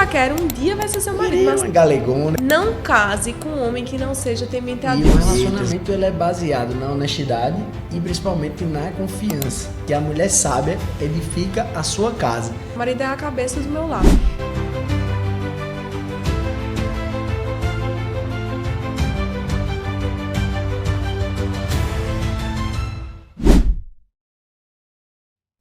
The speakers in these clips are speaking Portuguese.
paquera, um dia vai ser seu marido. Mas uma galegona. não case com um homem que não seja temente a E Deus. o relacionamento ele é baseado na honestidade e principalmente na confiança. Que a mulher sábia edifica a sua casa. O marido é a cabeça do meu lado.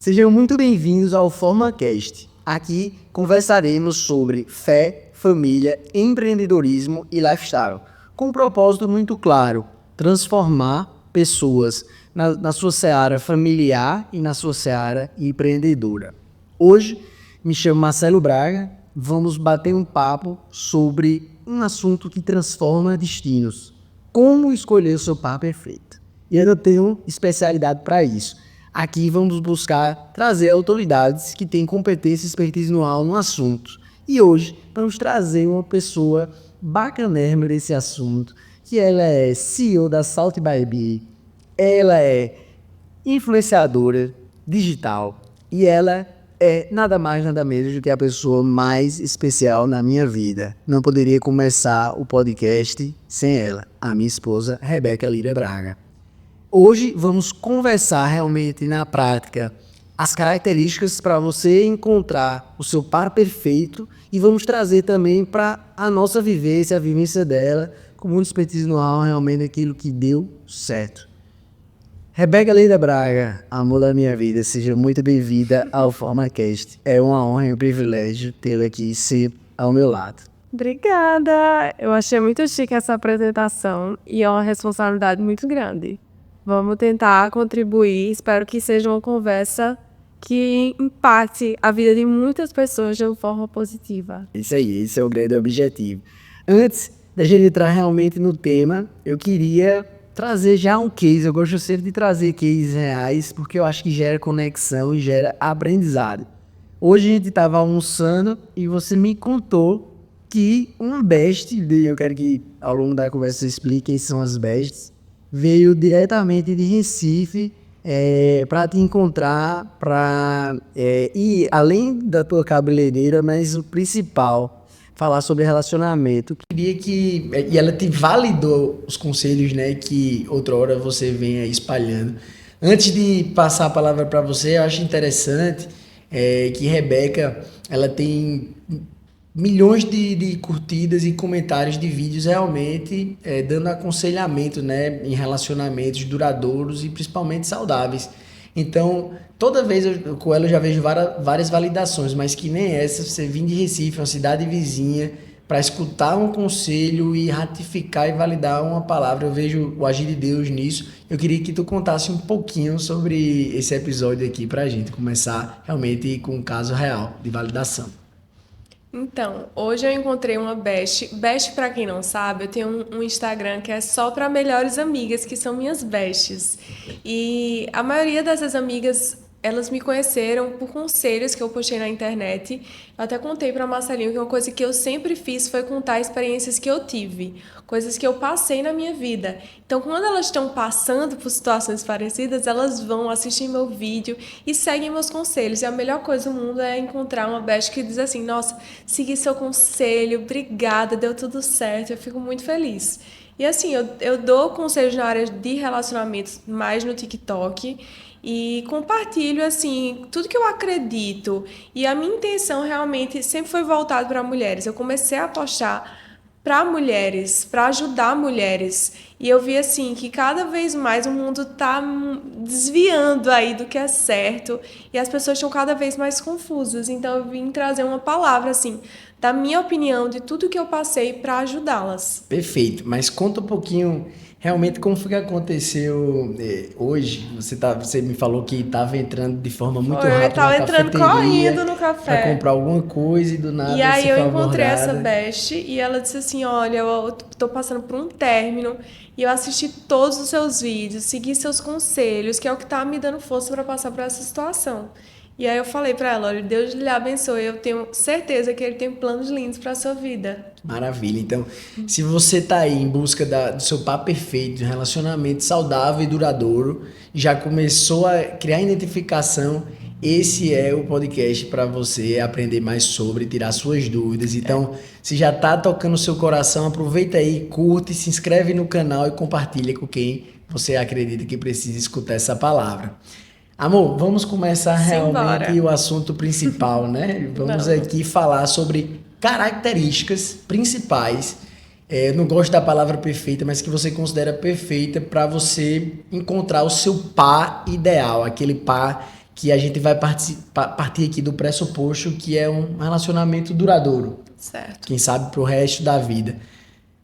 Sejam muito bem-vindos ao FormaCast. Aqui conversaremos sobre fé, família, empreendedorismo e lifestyle, com um propósito muito claro: transformar pessoas na sua seara familiar e na sua seara empreendedora. Hoje, me chamo Marcelo Braga, vamos bater um papo sobre um assunto que transforma destinos. Como escolher o seu par perfeito. E eu tenho especialidade para isso. Aqui vamos buscar trazer autoridades que têm competência e expertise no assunto. E hoje vamos trazer uma pessoa bacanérrima desse assunto, que ela é CEO da Salt by Bee, ela é influenciadora digital e ela é nada mais nada menos do que a pessoa mais especial na minha vida. Não poderia começar o podcast sem ela, a minha esposa Rebeca Lira Braga. Hoje vamos conversar realmente na prática as características para você encontrar o seu par perfeito e vamos trazer também para a nossa vivência, a vivência dela, com muito expertise realmente aquilo que deu certo. Rebeca Lira Braga, amor da minha vida, seja muito bem-vinda ao FormaCast. É uma honra e um privilégio tê-la aqui sempre ao meu lado. Obrigada! Eu achei muito chique essa apresentação e é uma responsabilidade muito grande. Vamos tentar contribuir, espero que seja uma conversa que impacte a vida de muitas pessoas de uma forma positiva. Isso aí, esse é o grande objetivo. Antes da gente entrar realmente no tema, eu queria trazer já um case. Eu gosto sempre de trazer cases reais, porque eu acho que gera conexão e gera aprendizado. Hoje a gente estava almoçando e você me contou que um best, eu quero que ao longo da conversa você explique quem são as bests, veio diretamente de Recife para te encontrar, para ir além da tua cabeleireira, mas o principal, falar sobre relacionamento. Queria que... E ela te validou os conselhos, né, que outrora você vem aí espalhando. Antes de passar a palavra para você, eu acho interessante que Rebeca, ela tem milhões de curtidas e comentários de vídeos realmente dando aconselhamento, né, em relacionamentos duradouros e principalmente saudáveis. Então, toda vez com ela eu já vejo várias validações, mas que nem essa, você vir de Recife, uma cidade vizinha, para escutar um conselho e ratificar e validar uma palavra. Eu vejo o agir de Deus nisso. Eu queria que tu contasse um pouquinho sobre esse episódio aqui pra gente começar realmente com um caso real de validação. Então, hoje eu encontrei uma best. Best, pra quem não sabe, eu tenho um Instagram que é só para melhores amigas, que são minhas bestes. E a maioria dessas amigas, elas me conheceram por conselhos que eu postei na internet. Eu até contei para Marcelinho que uma coisa que eu sempre fiz foi contar experiências que eu tive, coisas que eu passei na minha vida. Então, quando elas estão passando por situações parecidas, elas vão assistir meu vídeo e seguem meus conselhos. E a melhor coisa do mundo é encontrar uma best que diz assim: nossa, segui seu conselho, obrigada, deu tudo certo. Eu fico muito feliz. E assim, eu dou conselhos na área de relacionamentos mais no TikTok e compartilho, assim, tudo que eu acredito. E a minha intenção realmente sempre foi voltada para mulheres. Eu comecei a postar para mulheres, para ajudar mulheres. E eu vi, assim, que cada vez mais o mundo está desviando aí do que é certo e as pessoas estão cada vez mais confusas. Então, eu vim trazer uma palavra, assim, da minha opinião, de tudo que eu passei para ajudá-las. Perfeito, mas conta um pouquinho realmente como foi que aconteceu hoje. Você me falou que estava entrando de forma muito rápida Eu estava na entrando cafeteria correndo no café para comprar alguma coisa e do nada E aí você eu foi encontrei abordada. essa best e ela disse assim: olha, eu tô passando por um término e eu assisti todos os seus vídeos, segui seus conselhos, que é o que tá me dando força para passar por essa situação. E aí eu falei para ela: olha, Deus lhe abençoe, eu tenho certeza que Ele tem planos lindos para sua vida. Maravilha. Então, se você tá aí em busca do seu par perfeito, de um relacionamento saudável e duradouro, já começou a criar identificação, esse é o podcast para você aprender mais sobre, tirar suas dúvidas. Então, se já tá tocando o seu coração, aproveita aí, curte, se inscreve no canal e compartilha com quem você acredita que precisa escutar essa palavra. Amor, vamos começar realmente o assunto principal, né? Vamos aqui falar sobre características principais. Eu não gosto da palavra perfeita, mas que você considera perfeita para você encontrar o seu par ideal, aquele par que a gente vai partir aqui do pressuposto que é um relacionamento duradouro. Certo. Quem sabe pro resto da vida.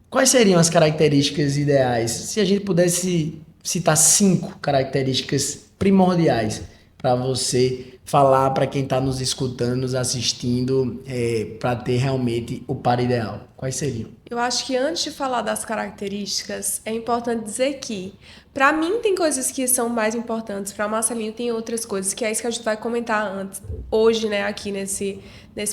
Quais seriam as características ideais? Se a gente pudesse citar 5 características primordiais para você falar para quem está nos escutando, nos assistindo, para ter realmente o par ideal. Quais seriam? Eu acho que antes de falar das características, é importante dizer que, para mim, tem coisas que são mais importantes, para Marcelinho tem outras coisas, que é isso que a gente vai comentar hoje, né, aqui nesse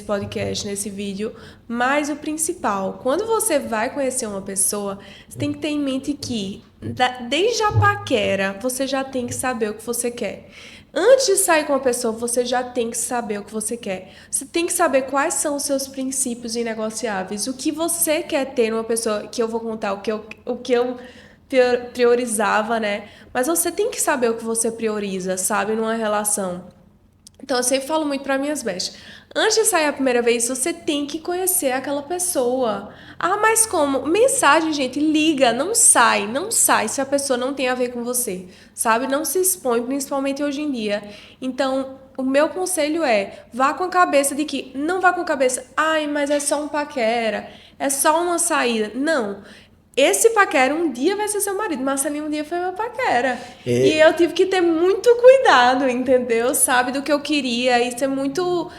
podcast, nesse vídeo. Mas o principal, quando você vai conhecer uma pessoa, você tem que ter em mente que, desde a paquera, você já tem que saber o que você quer. Antes de sair com uma pessoa, você já tem que saber o que você quer. Você tem que saber quais são os seus princípios inegociáveis. O que você quer ter numa pessoa, que eu vou contar o que eu priorizava, né? Mas você tem que saber o que você prioriza, sabe? Numa relação. Então, eu sempre falo muito para minhas bestas. Antes de sair a primeira vez, você tem que conhecer aquela pessoa. Ah, mas como? Mensagem, gente, liga, não sai se a pessoa não tem a ver com você, sabe? Não se expõe, principalmente hoje em dia. Então, o meu conselho é, vá com a cabeça de que, não vá com a cabeça, ai, mas é só um paquera, é só uma saída. Não. Esse paquera um dia vai ser seu marido. Marcelinho um dia foi meu paquera. E eu tive que ter muito cuidado, entendeu? Sabe, do que eu queria e ser muito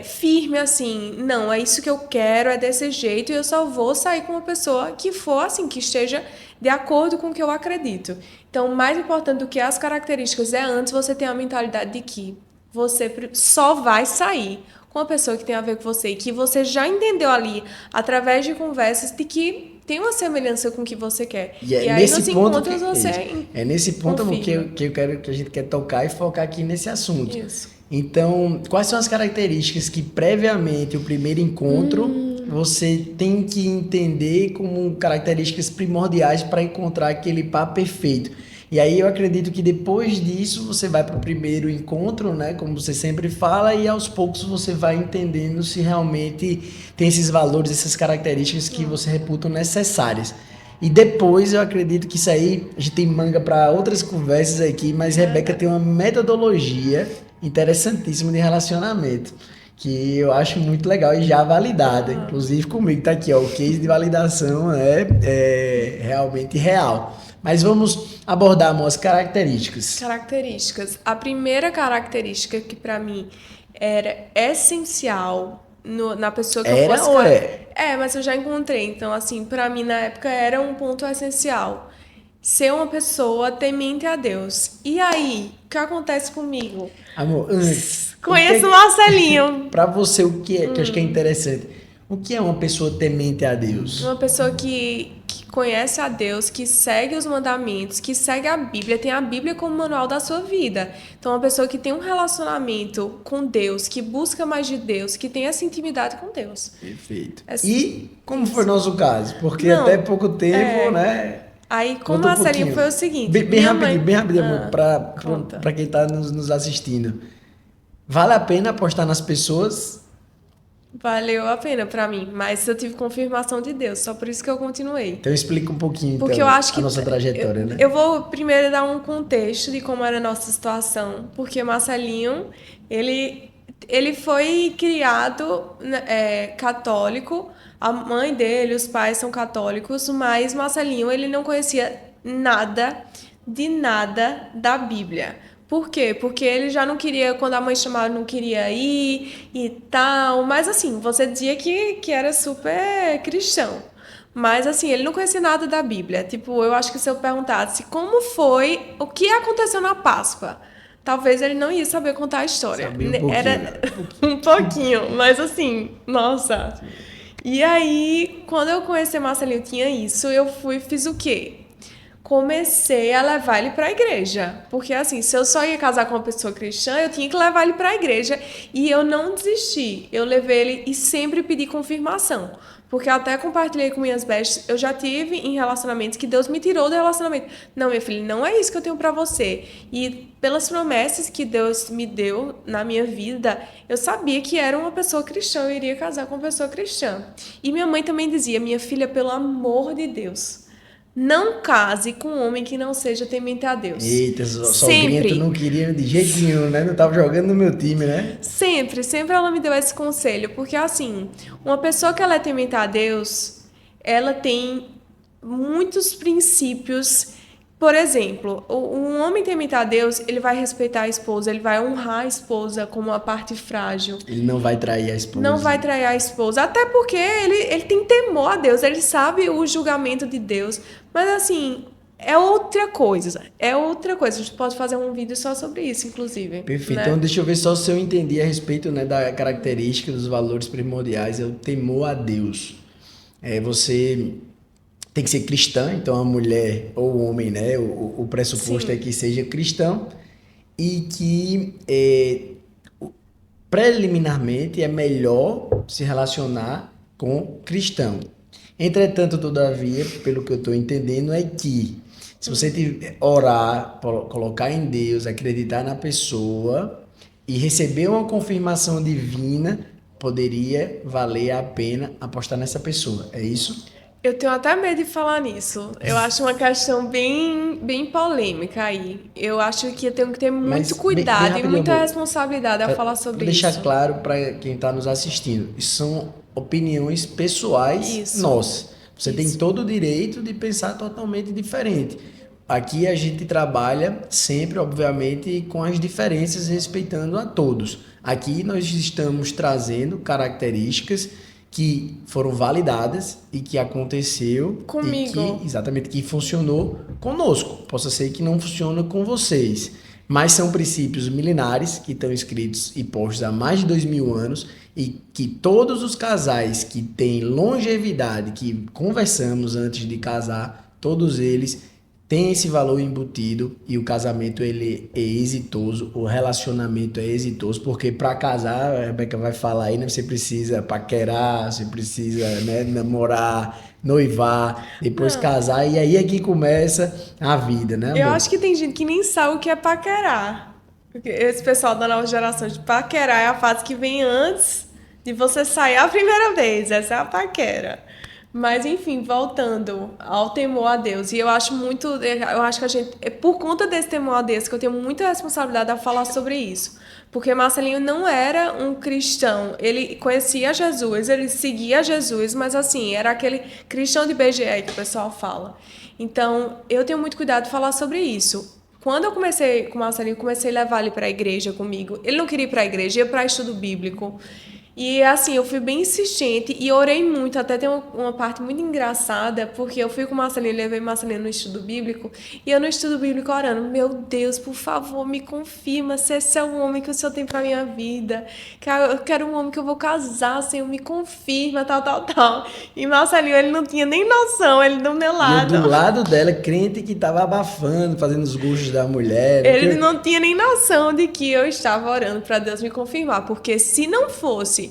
firme, assim. Não, é isso que eu quero, é desse jeito. E eu só vou sair com uma pessoa que for, assim, que esteja de acordo com o que eu acredito. Então, mais importante do que as características é antes você ter a mentalidade de que você só vai sair com uma pessoa que tem a ver com você e que você já entendeu ali, através de conversas, de que tem uma semelhança com o que você quer. E aí, nos encontros, você é nesse ponto que eu quero que a gente quer tocar e focar aqui nesse assunto. Isso. Então, quais são as características que previamente o primeiro encontro você tem que entender como características primordiais para encontrar aquele par perfeito? E aí eu acredito que depois disso você vai para o primeiro encontro, né? Como você sempre fala, e aos poucos você vai entendendo se realmente tem esses valores, essas características que você reputa necessárias. E depois eu acredito que isso aí, a gente tem manga para outras conversas aqui, mas Rebeca tem uma metodologia interessantíssima de relacionamento, que eu acho muito legal e já validada. Inclusive comigo tá aqui, ó, o case de validação é realmente real. Mas vamos abordar, amor, as características. Características. A primeira característica que para mim era essencial na pessoa que eu fosse... Ou é? Mas eu já encontrei. Então, assim, para mim, na época, era um ponto essencial. Ser uma pessoa temente a Deus. E aí, o que acontece comigo? Amor, antes... Conheço o Marcelinho. Para você, o que é, que eu acho que é interessante, o que é uma pessoa temente a Deus? Uma pessoa que conhece a Deus, que segue os mandamentos, que segue a Bíblia, tem a Bíblia como manual da sua vida. Então, uma pessoa que tem um relacionamento com Deus, que busca mais de Deus, que tem essa intimidade com Deus. Perfeito. E como foi o nosso caso? Porque até pouco tempo, né? Aí, com o Marcelinho foi o seguinte... Bem rapidinho, amor, para quem está nos assistindo. Vale a pena apostar nas pessoas? Valeu a pena pra mim, mas eu tive confirmação de Deus, só por isso que eu continuei. Então explica um pouquinho Porque eu acho que a nossa trajetória, né? Eu vou primeiro dar um contexto de como era a nossa situação, porque Marcelinho, ele foi criado católico, a mãe dele, os pais são católicos, mas Marcelinho, ele não conhecia nada da Bíblia. Por quê? Porque ele já não queria, quando a mãe chamava, não queria ir e tal. Mas assim, você dizia que era super cristão. Mas assim, ele não conhecia nada da Bíblia. Tipo, eu acho que se eu perguntasse como foi, o que aconteceu na Páscoa, talvez ele não ia saber contar a história. Sabia um era um pouquinho, mas assim, nossa. E aí, quando eu conheci Marcelinho, tinha isso, eu fiz o quê? comecei a levar ele para a igreja. Porque, assim, se eu só ia casar com uma pessoa cristã, eu tinha que levar ele para a igreja. E eu não desisti. Eu levei ele e sempre pedi confirmação. Porque eu até compartilhei com minhas bestas, eu já tive em relacionamentos que Deus me tirou do relacionamento. Não, minha filha, não é isso que eu tenho para você. E pelas promessas que Deus me deu na minha vida, eu sabia que era uma pessoa cristã, eu iria casar com uma pessoa cristã. E minha mãe também dizia, minha filha, pelo amor de Deus, não case com um homem que não seja temente a Deus. Eita, sogrinha, tu não queria de jeito nenhum, né? Não tava jogando no meu time, né? Sempre ela me deu esse conselho, porque assim, uma pessoa que ela é temente a Deus, ela tem muitos princípios. Por exemplo, um homem temente a Deus, ele vai respeitar a esposa, ele vai honrar a esposa como uma parte frágil. Ele não vai trair a esposa. Não vai trair a esposa, até porque ele tem temor a Deus, ele sabe o julgamento de Deus. Mas assim, é outra coisa. É outra coisa. A gente pode fazer um vídeo só sobre isso, inclusive. Perfeito. Né? Então, deixa eu ver só se eu entendi a respeito, né, da característica dos valores primordiais. É o temor a Deus. Você tem que ser cristã, então a mulher ou o homem, né? O pressuposto Sim. é que seja cristão e que preliminarmente é melhor se relacionar com cristão. Entretanto, todavia, pelo que eu estou entendendo, é que se você orar, colocar em Deus, acreditar na pessoa e receber uma confirmação divina, poderia valer a pena apostar nessa pessoa. É isso? Eu tenho até medo de falar nisso. Eu acho uma questão bem polêmica aí. Eu acho que eu tenho que ter Mas, muito bem cuidado e rapidinho, muita amor, responsabilidade a falar sobre Vou deixar isso. claro para quem está nos assistindo. Isso são opiniões pessoais Isso. nossas. Você tem Isso. todo o direito de pensar totalmente diferente. Aqui a gente trabalha sempre, obviamente, com as diferenças, respeitando a todos. Aqui nós estamos trazendo características que foram validadas e que aconteceu Comigo. e que exatamente que funcionou conosco. Possa ser que não funcione com vocês, mas são princípios milenares que estão escritos e postos há mais de 2000 anos e que todos os casais que têm longevidade, que conversamos antes de casar, todos eles têm esse valor embutido e o casamento ele é exitoso, o relacionamento é exitoso, porque para casar, a Rebeca vai falar aí, né? Você precisa paquerar, você precisa, né, namorar, noivar, depois Não. casar, e aí é que começa a vida, né, amor? Eu acho que tem gente que nem sabe o que é paquerar. Porque esse pessoal da nova geração de paquerar é a fase que vem antes de você sair a primeira vez. Essa é a paquera. Mas, enfim, voltando ao temor a Deus. E eu acho que a gente, é por conta desse temor a Deus que eu tenho muita responsabilidade a falar sobre isso. Porque Marcelinho não era um cristão. Ele conhecia Jesus, ele seguia Jesus, mas assim, era aquele cristão de BGE que o pessoal fala. Então, eu tenho muito cuidado de falar sobre isso. Quando eu comecei com o Marcelinho, comecei a levar ele para a igreja comigo. Ele não queria ir para a igreja, ia para estudo bíblico. E assim, eu fui bem insistente e orei muito. Até tem uma parte muito engraçada, porque eu fui com o Marcelinho, levei o Marcelinho no estudo bíblico, e eu no estudo bíblico orando, meu Deus, por favor, me confirma se esse é o homem que o Senhor tem pra minha vida. Eu quero um homem que eu vou casar, Senhor, me confirma, tal. E Marcelinho, ele não tinha nem noção, ele do meu E eu lado. do lado dela, crente que tava abafando, fazendo os gostos da mulher. Ele não tinha nem noção de que eu estava orando para Deus me confirmar, porque se não fosse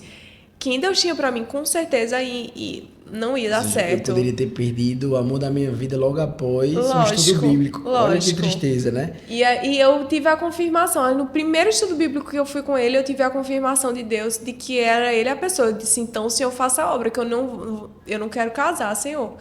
quem Deus tinha para mim, com certeza e não ia dar certo. Eu poderia ter perdido o amor da minha vida logo após o Lógico, estudo bíblico. Olha que lógico. tristeza, né? E eu tive a confirmação. No primeiro estudo bíblico que eu fui com ele, eu tive a confirmação de Deus de que era ele a pessoa. Eu disse, então o Senhor faça a obra, que eu não quero casar, Senhor.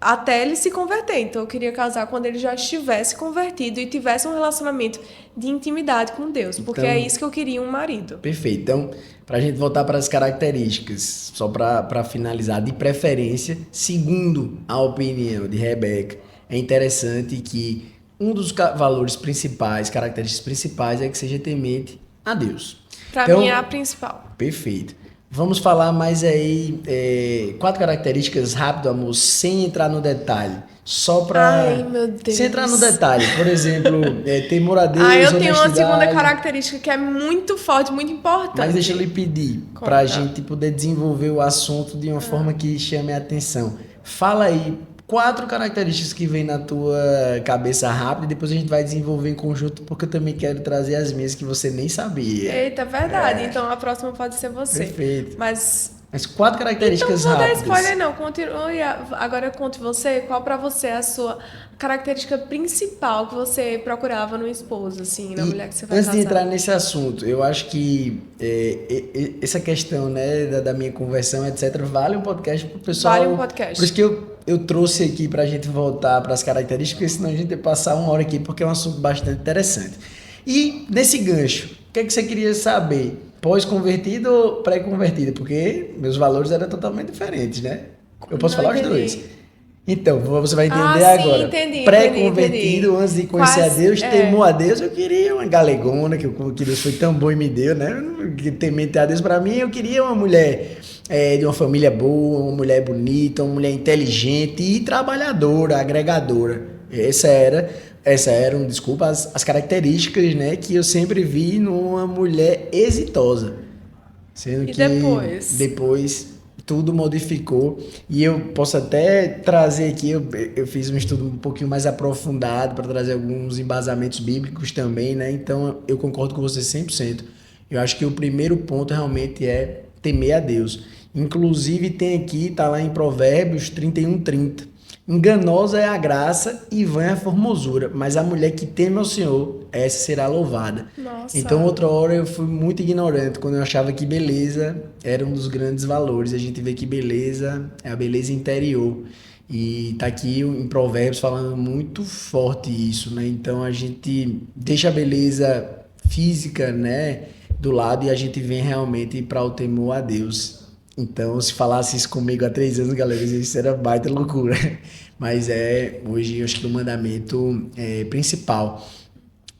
Até ele se converter. Então eu queria casar quando ele já estivesse convertido e tivesse um relacionamento de intimidade com Deus. Porque Então, é isso que eu queria, um marido. Perfeito. Então, para a gente voltar para as características, só para finalizar, de preferência, segundo a opinião de Rebeca, é interessante que um dos valores principais, características principais, é que seja temente a Deus. Para Então, mim é a principal. Perfeito. Vamos falar mais aí, 4 características rápido, amor, sem entrar no detalhe. Só para... Ai, meu Deus. Sem entrar no detalhe. Por exemplo, temor a Deus, Eu tenho uma segunda honestidade. característica que é muito forte, muito importante. Mas deixa eu lhe pedir, para a gente poder desenvolver o assunto de uma forma que chame a atenção. Fala aí 4 características que vem na tua cabeça rápido e depois a gente vai desenvolver em conjunto, porque eu também quero trazer as minhas que você nem sabia. Eita, verdade. Então a próxima pode ser você. Perfeito. Mas 4 características então, não vou dar rápidas. spoiler, não. Continue. Agora eu conto você. Qual pra você é a sua característica principal que você procurava no esposo, assim, na mulher que você vai Antes de casar? entrar nesse assunto, eu acho que essa questão, né, da minha conversão, etc., vale um podcast pro pessoal. Vale um podcast. Por isso que eu trouxe aqui pra gente voltar para as características, porque senão a gente ia passar 1 hora aqui, porque é um assunto bastante interessante. E nesse gancho, o que é que você queria saber? Pós-convertido ou pré-convertido? Porque meus valores eram totalmente diferentes, né? Eu posso Não falar entendi. os dois. Então, você vai entender Sim, agora. entendi. Pré-convertido, antes de conhecer a Deus, É. temor a Deus, eu queria uma galegona, que Deus foi tão bom e me deu, né? Que temente a Deus pra mim, eu queria uma mulher de uma família boa, uma mulher bonita, uma mulher inteligente e trabalhadora, agregadora. Essas eram, desculpa, as características, né, que eu sempre vi numa mulher exitosa. Sendo E que depois tudo modificou. E eu posso até trazer aqui, eu fiz um estudo um pouquinho mais aprofundado para trazer alguns embasamentos bíblicos também, né? Então eu concordo com você 100%. Eu acho que o primeiro ponto realmente é temer a Deus. Inclusive tem aqui, tá lá em Provérbios 31:30. Enganosa é a graça e vã é a formosura, mas a mulher que teme ao Senhor, essa será louvada. Nossa. Então, outra hora eu fui muito ignorante quando eu achava que beleza era um dos grandes valores. A gente vê que beleza é a beleza interior. E tá aqui em Provérbios falando muito forte isso, né? Então a gente deixa a beleza física, né, do lado e a gente vem realmente para o temor a Deus. Então, se falasse isso comigo há 3 anos, galera, isso era baita loucura. Mas hoje eu acho que o mandamento principal.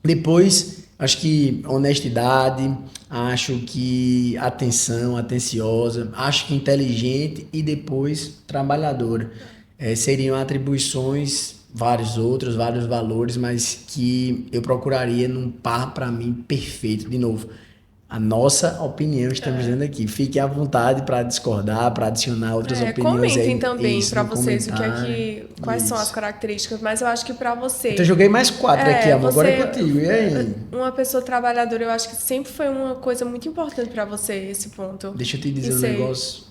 Depois, acho que honestidade, acho que atenção, atenciosa, acho que inteligente e depois trabalhadora. Seriam atribuições, vários outros, vários valores, mas que eu procuraria num par para mim perfeito. De novo, a nossa opinião estamos dando aqui. Fique à vontade para discordar, para adicionar outras opiniões Comentem aí. também Isso, para no vocês comentário. quais são as Isso. características, mas eu acho que para você. Então, eu joguei mais 4 aqui, amor. Agora é contigo. E aí? Uma pessoa trabalhadora, eu acho que sempre foi uma coisa muito importante para você esse ponto. Deixa eu te dizer Isso um aí. negócio.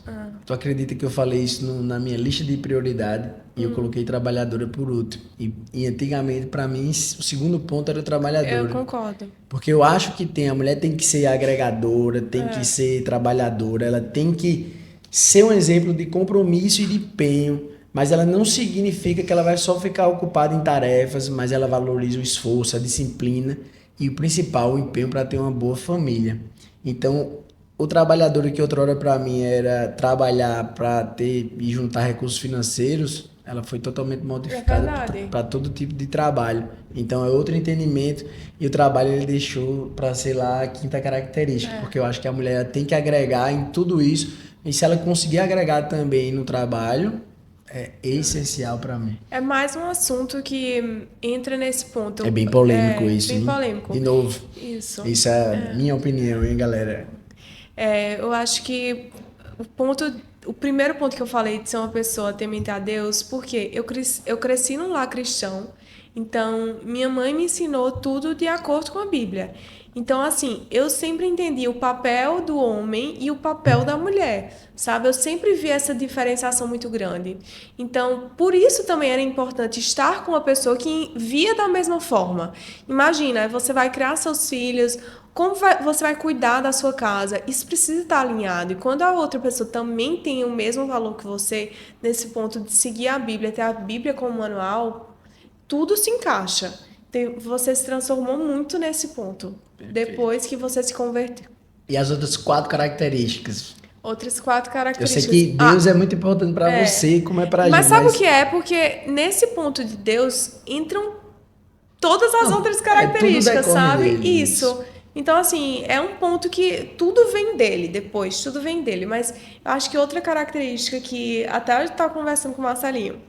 Tu acredita que eu falei isso na minha lista de prioridade e eu coloquei trabalhadora por último? E antigamente, para mim, o segundo ponto era trabalhadora. Eu concordo. Porque eu acho que a mulher tem que ser agregadora, tem que ser trabalhadora, ela tem que ser um exemplo de compromisso e de empenho, mas ela não significa que ela vai só ficar ocupada em tarefas, mas ela valoriza o esforço, a disciplina e o principal, o empenho para ter uma boa família. Então, o trabalhador que outrora para mim era trabalhar para ter e juntar recursos financeiros, ela foi totalmente modificada verdade. para todo tipo de trabalho. Então é outro entendimento e o trabalho ele deixou para ser lá a quinta característica, porque eu acho que a mulher tem que agregar em tudo isso e se ela conseguir agregar também no trabalho, é essencial para mim. É mais um assunto que entra nesse ponto. É bem polêmico isso. Bem hein? polêmico. De novo. Isso. Isso é minha opinião, hein, galera? Eu acho que o primeiro ponto que eu falei de ser uma pessoa temente a Deus, porque eu cresci num lar cristão, então minha mãe me ensinou tudo de acordo com a Bíblia. Então, assim, eu sempre entendi o papel do homem e o papel da mulher, sabe? Eu sempre vi essa diferenciação muito grande. Então, por isso também era importante estar com uma pessoa que via da mesma forma. Imagina, você vai criar seus filhos, você vai cuidar da sua casa, isso precisa estar alinhado. E quando a outra pessoa também tem o mesmo valor que você, nesse ponto de seguir a Bíblia, ter a Bíblia como manual, tudo se encaixa. Você se transformou muito nesse ponto, depois que você se converteu. E as outras 4 características? Outras 4 Eu características. sei que Deus é muito importante para você, como é para a gente. Mas sabe o que é? Porque nesse ponto de Deus entram todas as outras características, tudo decorre sabe? dele, Isso. Então, assim, é um ponto que tudo vem dele depois, tudo vem dele. Mas eu acho que outra característica que até eu estava conversando com o Marcelinho,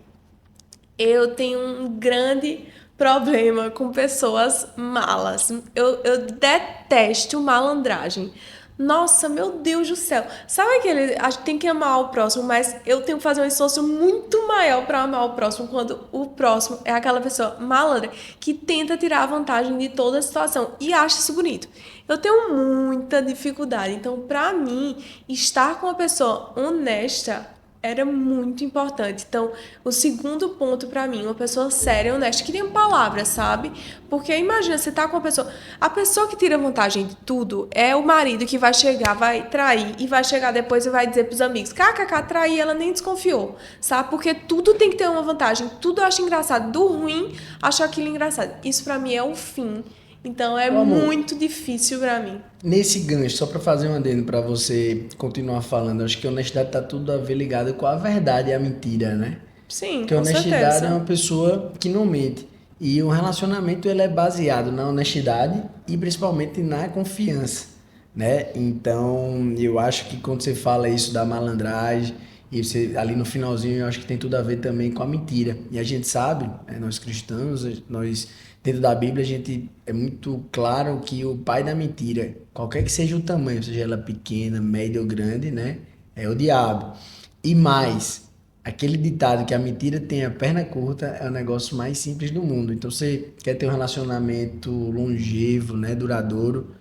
eu tenho um grande problema com pessoas malas. Eu detesto malandragem. Nossa, meu Deus do céu. Sabe aquele. A gente tem que amar o próximo, mas eu tenho que fazer um esforço muito maior para amar o próximo quando o próximo é aquela pessoa malandra que tenta tirar vantagem de toda a situação e acha isso bonito. Eu tenho muita dificuldade. Então, para mim, estar com uma pessoa honesta era muito importante. Então, o segundo ponto pra mim, uma pessoa séria e honesta, que tem palavras, sabe? Porque imagina, você tá com uma pessoa... A pessoa que tira vantagem de tudo é o marido que vai chegar, vai trair, e vai chegar depois e vai dizer pros amigos, kkk, trair, ela nem desconfiou, sabe? Porque tudo tem que ter uma vantagem, tudo eu acho engraçado. Do ruim, acho aquilo engraçado. Isso pra mim é o fim. Então, é muito difícil pra mim. Nesse gancho, só para fazer um adendo para você continuar falando, acho que honestidade tá tudo a ver ligado com a verdade e a mentira, né? Sim, Porque com honestidade certeza. é uma pessoa que não mente. E um relacionamento ele é baseado na honestidade e principalmente na confiança, né? Então, eu acho que quando você fala isso da malandragem e você ali no finalzinho, eu acho que tem tudo a ver também com a mentira. E a gente sabe, nós cristãos, nós dentro da Bíblia a gente é muito claro que o pai da mentira, qualquer que seja o tamanho, seja ela pequena, média ou grande, né, é o diabo. E mais, aquele ditado que a mentira tem a perna curta é o negócio mais simples do mundo. Então, você quer ter um relacionamento longevo, né, duradouro,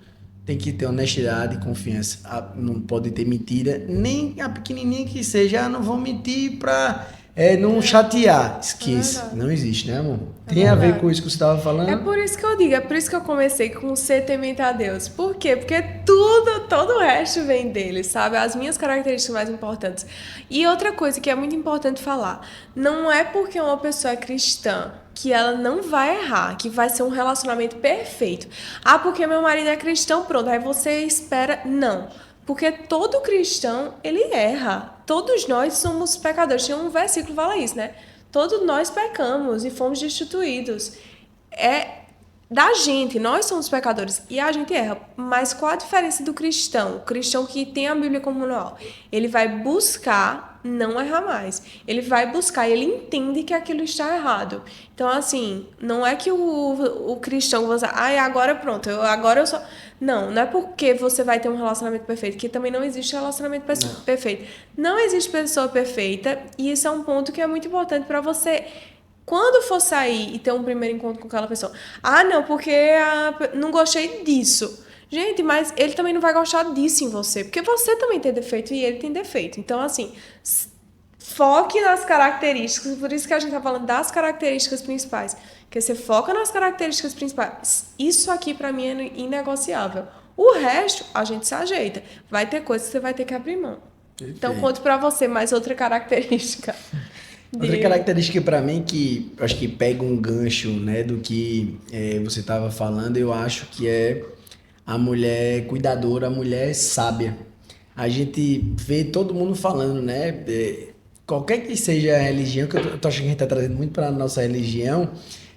tem que ter honestidade e confiança. Não pode ter mentira, nem a pequenininha que seja. Não vou mentir pra não chatear. Esqueça. verdade. Não existe, né, amor? É Tem a ver verdade. com isso que você estava É falando? por isso que eu digo, é por isso que eu comecei com ser temente a Deus. Por quê? Porque tudo, todo o resto vem dele, sabe? As minhas características mais importantes. E outra coisa que é muito importante falar, não é porque uma pessoa é cristã que ela não vai errar, que vai ser um relacionamento perfeito. Ah, porque meu marido é cristão, pronto, aí você espera. Não. Porque todo cristão, ele erra. Todos nós somos pecadores. Tem um versículo que fala isso, né? Todos nós pecamos e fomos destituídos. É da gente, nós somos pecadores e a gente erra. Mas qual a diferença do cristão? O cristão que tem a Bíblia como manual, ele vai buscar não errar mais. Ele vai buscar, ele entende que aquilo está errado. Então, assim, não é que o cristão vai dizer, ai, agora pronto, agora eu só... Não, não é porque você vai ter um relacionamento perfeito, que também não existe relacionamento perfeito. Não existe pessoa perfeita e isso é um ponto que é muito importante para você... Quando for sair e ter um primeiro encontro com aquela pessoa, ah, não, porque não gostei disso. Gente, mas ele também não vai gostar disso em você, porque você também tem defeito e ele tem defeito. Então, assim, foque nas características, por isso que a gente tá falando das características principais. Porque você foca nas características principais. Isso aqui, pra mim, é inegociável. O resto, a gente se ajeita. Vai ter coisas que você vai ter que abrir mão. Então, conto pra você mais outra característica. Outra característica para mim que eu acho que pega um gancho, né, do que você estava falando, eu acho que é a mulher cuidadora, a mulher sábia. A gente vê todo mundo falando, né, qualquer que seja a religião, que eu tô achando que a gente tá trazendo muito para nossa religião,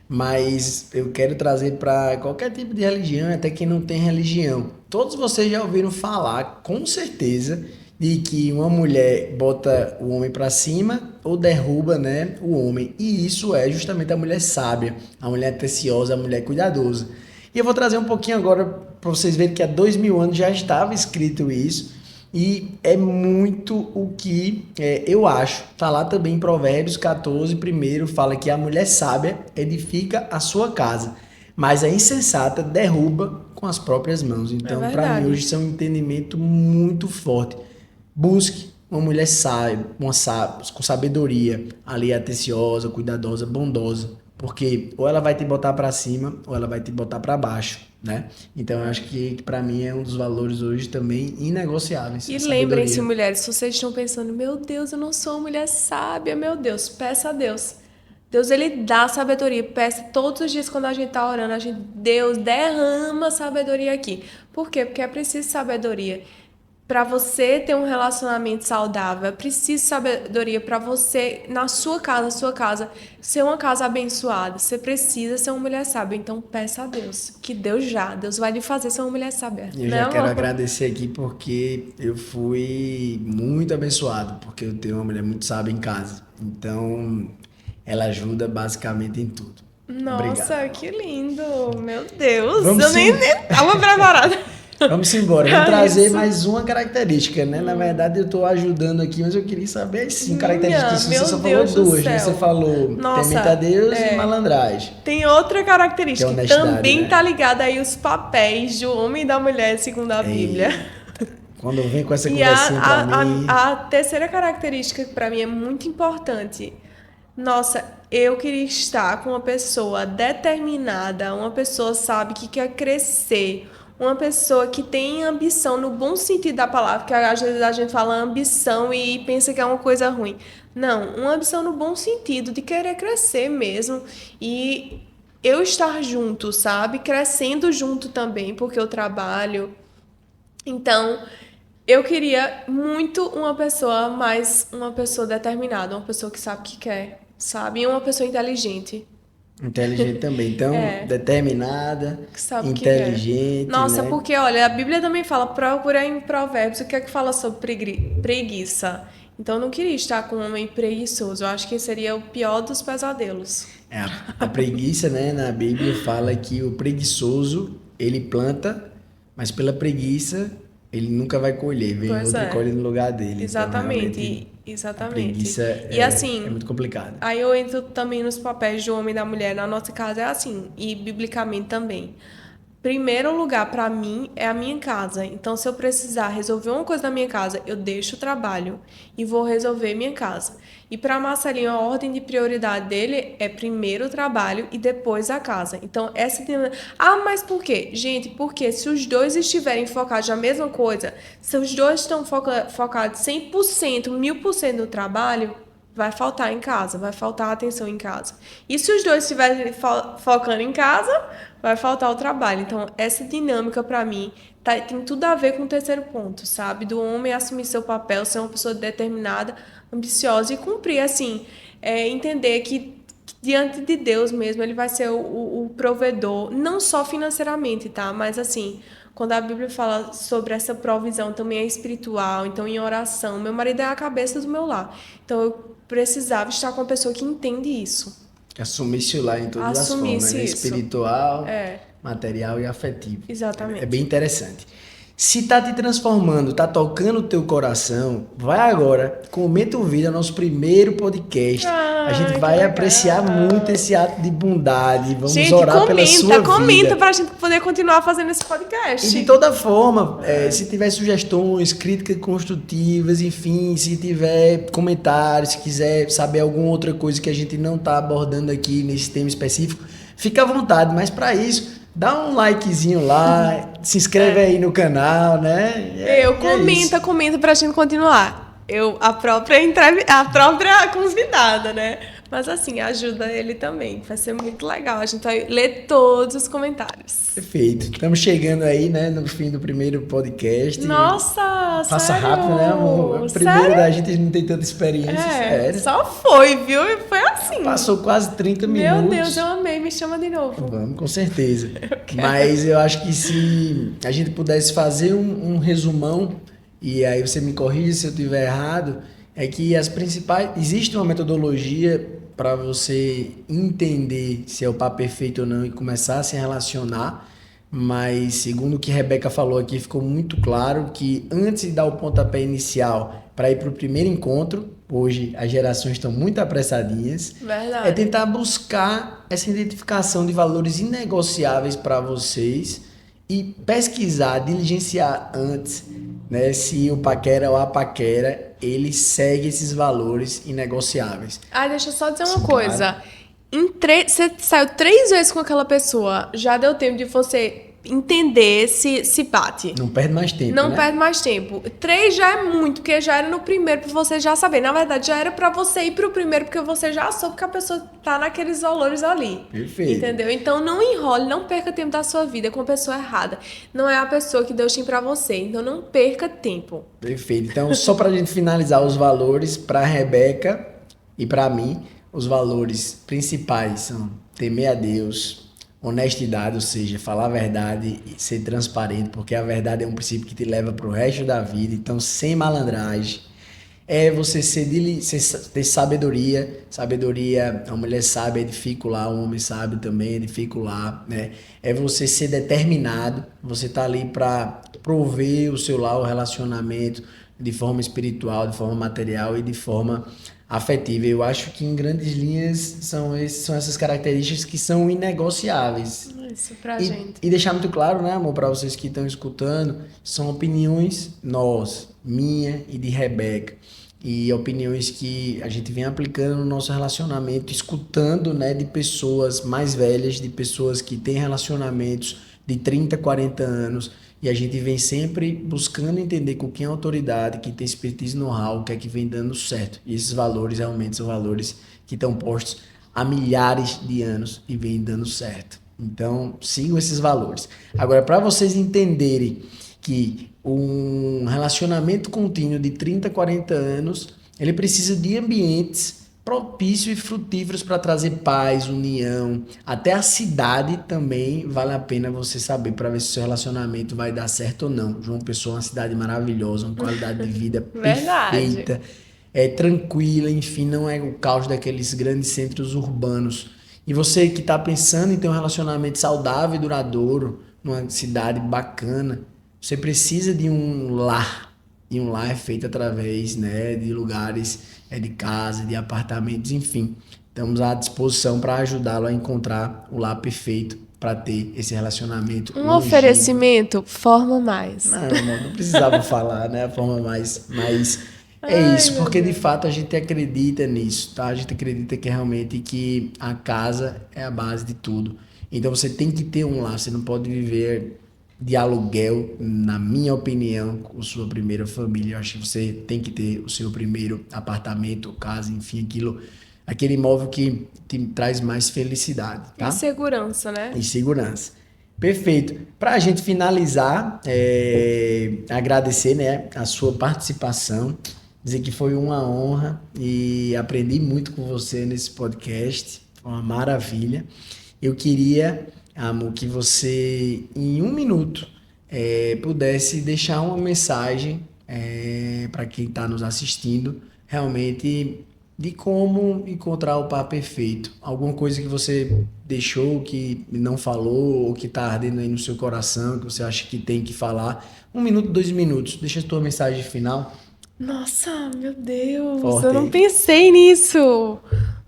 mas eu quero trazer para qualquer tipo de religião, até quem não tem religião. Todos vocês já ouviram falar, com certeza, de que uma mulher bota o homem para cima ou derruba, né, o homem. E isso é justamente a mulher sábia, a mulher atenciosa, a mulher cuidadosa. E eu vou trazer um pouquinho agora para vocês verem que há 2000 anos já estava escrito isso. E é muito o que eu acho. Tá lá também em Provérbios 14, primeiro fala que a mulher sábia edifica a sua casa, mas a insensata derruba com as próprias mãos. Então, para mim, hoje isso é um entendimento muito forte. Busque uma mulher sábia, com sabedoria, ali atenciosa, cuidadosa, bondosa, porque ou ela vai te botar para cima ou ela vai te botar para baixo, né? Então eu acho que para mim é um dos valores hoje também inegociáveis. E lembrem-se, mulheres, se vocês estão pensando, meu Deus, eu não sou uma mulher sábia, meu Deus, peça a Deus. Deus, ele dá sabedoria. Peça todos os dias quando a gente tá orando, Deus derrama sabedoria aqui. Por quê? Porque é preciso sabedoria. Para você ter um relacionamento saudável, é preciso sabedoria para você, na sua casa, ser uma casa abençoada. Você precisa ser uma mulher sábia. Então, peça a Deus, que Deus vai lhe fazer ser uma mulher sábia. Eu já quero agradecer aqui porque eu fui muito abençoado, porque eu tenho uma mulher muito sábia em casa. Então, ela ajuda basicamente em tudo. Nossa, Obrigado. que lindo! Meu Deus, Vamos eu nem tava preparada. Vamos embora, vamos É trazer isso. mais uma característica, né? Na verdade, eu estou ajudando aqui, mas eu queria saber, sim, características. Você Meu só falou Deus do duas, né? Você céu. falou temente a Nossa, Deus e malandragem, tem outra que é característica que honestade, também tá né? ligada aí os papéis do homem e da mulher, segundo a Bíblia. E quando vem com essa E conversinha pra mim, a terceira característica que para mim é muito importante. Nossa, eu queria estar com uma pessoa determinada, uma pessoa, sabe, que quer crescer, uma pessoa que tem ambição no bom sentido da palavra, porque às vezes a gente fala ambição e pensa que é uma coisa ruim. Não, uma ambição no bom sentido, de querer crescer mesmo e eu estar junto, sabe? Crescendo junto também, porque eu trabalho. Então, eu queria muito uma pessoa, mais uma pessoa determinada, uma pessoa que sabe o que quer, sabe? E uma pessoa inteligente, inteligente também. Então, É. determinada, que sabe o que quer. inteligente, Nossa, né? porque olha, a Bíblia também fala, procura em Provérbios o que é que fala sobre preguiça. Então, eu não queria estar com um homem preguiçoso. Eu acho que seria o pior dos pesadelos. É, a preguiça, né? Na Bíblia fala que o preguiçoso, ele planta, mas pela preguiça, ele nunca vai colher. Vem Pois outro e é. colhe no lugar dele. Então, Exatamente, realmente, a exatamente. preguiça E assim, é muito complicada. aí eu entro também nos papéis do homem e da mulher. Na nossa casa é assim, e biblicamente também. Primeiro lugar para mim é a minha casa. Então, se eu precisar resolver uma coisa na minha casa, eu deixo o trabalho e vou resolver minha casa. E para Marcelinho, a ordem de prioridade dele é primeiro o trabalho e depois a casa. Então, essa Ah, mas por quê? Gente, porque se os dois estiverem focados na mesma coisa, se os dois estão focados 100%, 1000% no trabalho, vai faltar em casa, vai faltar atenção em casa. E se os dois estiverem focando em casa, vai faltar o trabalho. Então, essa dinâmica, para mim, tem tudo a ver com o terceiro ponto, sabe? Do homem assumir seu papel, ser uma pessoa determinada, ambiciosa e cumprir, assim, entender que diante de Deus mesmo, ele vai ser o provedor, não só financeiramente, tá? Mas, assim, quando a Bíblia fala sobre essa provisão, também é espiritual, então em oração. Meu marido é a cabeça do meu lar. Então eu precisava estar com uma pessoa que entende isso. Assumisse o lar em todas as formas, Assumisse né? isso. Espiritual, É, material e afetivo. exatamente. É bem interessante. Se tá te transformando, tá tocando o teu coração, vai agora, comenta o vídeo, é o nosso primeiro podcast. A gente Ai, vai que legal. apreciar muito esse ato de bondade. Vamos Gente, orar pela sua comenta vida. pra gente poder continuar fazendo esse E podcast. de toda forma, se tiver sugestões, críticas construtivas, enfim, se tiver comentários, se quiser saber alguma outra coisa que a gente não está abordando aqui nesse tema específico, fica à vontade. Mas para isso, dá um likezinho lá, se inscreve aí no canal, né? Comenta pra gente continuar. A própria convidada, né? Mas assim, ajuda ele também. Vai ser muito legal. A gente vai ler todos os comentários. Perfeito. Estamos chegando aí, né, no fim do primeiro podcast. Nossa, Passa sério? rápido, né, amor? O primeiro Sério? da gente não tem tanta experiência, sério. Só foi, viu? E foi assim. Passou quase 30 Meu minutos. Deus, eu amei. Me chama de novo. Vamos, com certeza. Mas eu acho que se a gente pudesse fazer um resumão, e aí você me corrige se eu estiver errado, é que as principais... Existe uma metodologia para você entender se é o par perfeito ou não e começar a se relacionar, mas segundo o que Rebeca falou aqui, ficou muito claro que antes de dar o pontapé inicial para ir para o primeiro encontro, hoje as gerações estão muito apressadinhas, Verdade. é tentar buscar essa identificação de valores inegociáveis para vocês e pesquisar, diligenciar antes, né, se o paquera ou a paquera, ele segue esses valores inegociáveis. Ai, deixa eu só dizer uma Sim, coisa. Você saiu 3 vezes com aquela pessoa, já deu tempo de você entender se bate. Não perde mais tempo, Não né? perde mais tempo. 3 já é muito, porque já era no primeiro pra você já saber. Na verdade, já era pra você ir pro primeiro, porque você já soube que a pessoa tá naqueles valores ali. Perfeito. Entendeu? Então não enrole, não perca tempo da sua vida com a pessoa errada. Não é a pessoa que Deus tem pra você. Então não perca tempo. Perfeito. Então, só para a gente finalizar os valores, para a Rebeca e para mim, os valores principais são temer a Deus, honestidade, ou seja, falar a verdade e ser transparente, porque a verdade é um princípio que te leva para o resto da vida, então sem malandragem. É você ter sabedoria. Sabedoria, a mulher sábia edifica o lar, o homem sábio também edifica o lar, né? É você ser determinado, você tá ali para prover o seu lar, o relacionamento de forma espiritual, de forma material e de forma afetiva. Eu acho que em grandes linhas são essas características que são inegociáveis. Isso pra E, gente. e deixar muito claro, né, amor, para vocês que estão escutando, são opiniões minha e de Rebeca. E opiniões que a gente vem aplicando no nosso relacionamento, escutando, né, de pessoas mais velhas, de pessoas que têm relacionamentos de 30, 40 anos. E a gente vem sempre buscando entender com quem é autoridade, quem tem expertise e know-how, o que é que vem dando certo. E esses valores realmente são valores que estão postos há milhares de anos e vem dando certo. Então, sigam esses valores. Agora, para vocês entenderem que um relacionamento contínuo de 30, 40 anos, ele precisa de ambientes propícios e frutíferos para trazer paz, união. Até a cidade também vale a pena você saber para ver se o seu relacionamento vai dar certo ou não. João Pessoa é uma cidade maravilhosa, uma qualidade de vida Verdade. perfeita, é tranquila, enfim, não é o caos daqueles grandes centros urbanos. E você que está pensando em ter um relacionamento saudável e duradouro, numa cidade bacana, você precisa de um lar. E um lar é feito através, né, de lugares, de casa, de apartamentos, enfim. Estamos à disposição para ajudá-lo a encontrar o lar perfeito para ter esse relacionamento Um longevo. oferecimento, forma mais. Não, amor, não precisava falar, né? A forma mais é Ai, isso, meu porque de Deus. fato a gente acredita nisso, tá? A gente acredita que realmente que a casa é a base de tudo. Então você tem que ter um lar, você não pode viver de aluguel, na minha opinião, com sua primeira família. Eu acho que você tem que ter o seu primeiro apartamento, casa, enfim, aquele imóvel que te traz mais felicidade, tá? E segurança, né? E segurança. Perfeito. Para a gente finalizar, agradecer, né, a sua participação, dizer que foi uma honra e aprendi muito com você nesse podcast, foi uma maravilha. Eu queria, amor, que você, em 1 minuto, pudesse deixar uma mensagem para quem está nos assistindo, realmente de como encontrar o par perfeito. Alguma coisa que você deixou, que não falou, ou que está ardendo aí no seu coração, que você acha que tem que falar. 1 minuto, 2 minutos. Deixa a tua mensagem final. Nossa, meu Deus, Forte eu não aí. pensei nisso.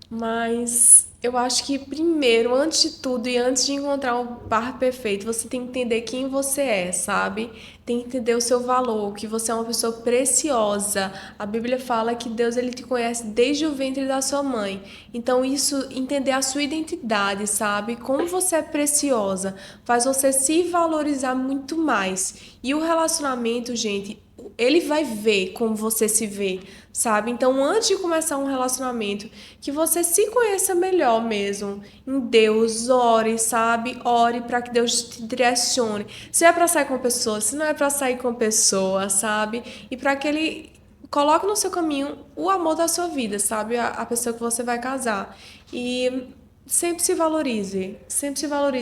Mas eu acho que primeiro, antes de tudo e antes de encontrar o par perfeito, você tem que entender quem você é, sabe? Tem que entender o seu valor, que você é uma pessoa preciosa. A Bíblia fala que Deus ele te conhece desde o ventre da sua mãe. Então isso, entender a sua identidade, sabe? Como você é preciosa, faz você se valorizar muito mais. E o relacionamento, gente, ele vai ver como você se vê, sabe? Então, antes de começar um relacionamento, que você se conheça melhor mesmo. Em Deus, ore, sabe? Ore para que Deus te direcione. Se é para sair com pessoa, se não é para sair com pessoa, sabe? E para que ele coloque no seu caminho o amor da sua vida, sabe? A pessoa que você vai casar. E sempre se valorize,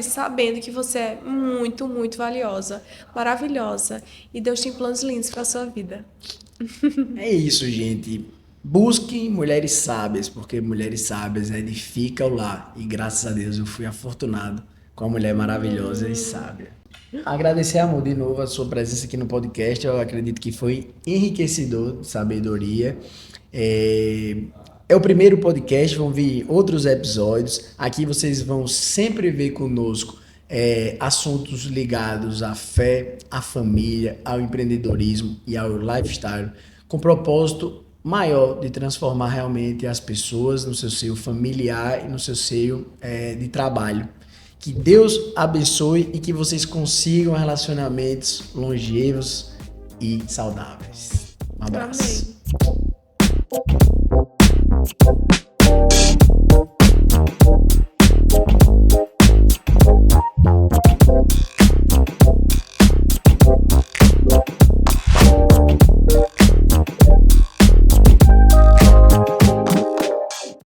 sabendo que você é muito, muito valiosa, maravilhosa, e Deus tem planos lindos para a sua vida. É isso, gente. Busquem mulheres sábias, porque mulheres sábias edificam o lar. E graças a Deus eu fui afortunado com a mulher maravilhosa e sábia. Agradecer, amor, de novo a sua presença aqui no podcast. Eu acredito que foi enriquecedor de sabedoria. É o primeiro podcast, vão vir outros episódios. Aqui vocês vão sempre ver conosco assuntos ligados à fé, à família, ao empreendedorismo e ao lifestyle, com propósito maior de transformar realmente as pessoas no seu seio familiar e no seu seio de trabalho. Que Deus abençoe e que vocês consigam relacionamentos longevos e saudáveis. Um abraço. Amém.